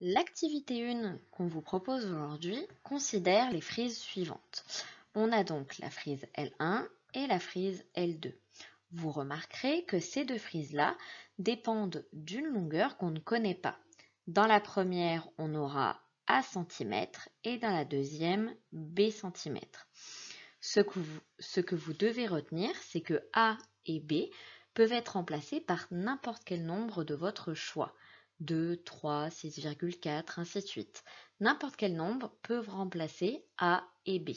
L'activité 1 qu'on vous propose aujourd'hui considère les frises suivantes. On a donc la frise L1 et la frise L2. Vous remarquerez que ces deux frises-là dépendent d'une longueur qu'on ne connaît pas. Dans la première, on aura A cm et dans la deuxième, B cm. Ce que vous devez retenir, c'est que A et B peuvent être remplacés par n'importe quel nombre de votre choix. 2, 3, 6,4, ainsi de suite. N'importe quel nombre peut remplacer A et B.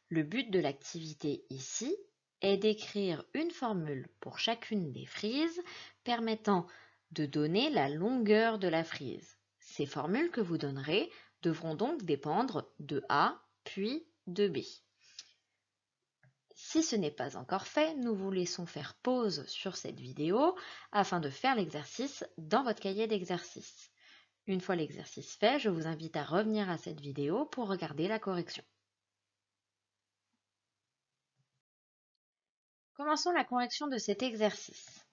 Le but de l'activité ici est d'écrire une formule pour chacune des frises permettant de donner la longueur de la frise. Ces formules que vous donnerez devront donc dépendre de A puis de B. Si ce n'est pas encore fait, nous vous laissons faire pause sur cette vidéo afin de faire l'exercice dans votre cahier d'exercice. Une fois l'exercice fait, je vous invite à revenir à cette vidéo pour regarder la correction. Commençons la correction de cet exercice.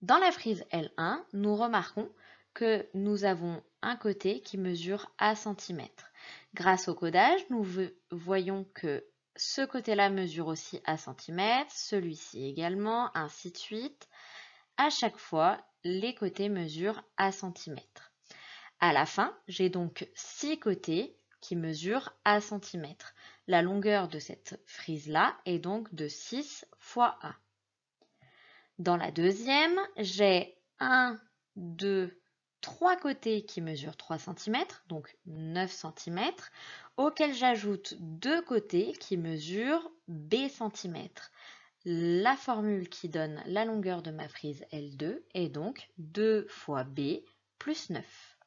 Dans la frise L1, nous remarquons que nous avons un côté qui mesure A cm. Grâce au codage, nous voyons que ce côté-là mesure aussi A cm, celui-ci également, ainsi de suite. À chaque fois, les côtés mesurent A cm. À la fin, j'ai donc 6 côtés qui mesurent A cm. La longueur de cette frise-là est donc de 6 fois A. Dans la deuxième, j'ai 1, 2, 3 côtés qui mesurent 3 cm, donc 9 cm, auxquels j'ajoute 2 côtés qui mesurent B cm. La formule qui donne la longueur de ma frise L2 est donc 2 fois B plus 9.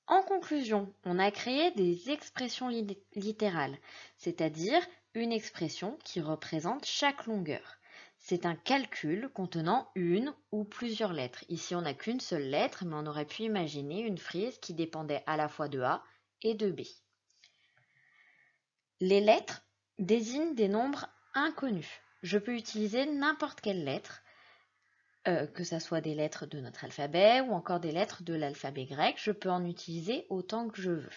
En conclusion, on a créé des expressions littérales, c'est-à-dire une expression qui représente chaque longueur. C'est un calcul contenant une ou plusieurs lettres. Ici, on n'a qu'une seule lettre, mais on aurait pu imaginer une frise qui dépendait à la fois de A et de B. Les lettres désignent des nombres inconnus. Je peux utiliser n'importe quelle lettre, que ce soit des lettres de notre alphabet ou encore des lettres de l'alphabet grec. Je peux en utiliser autant que je veux.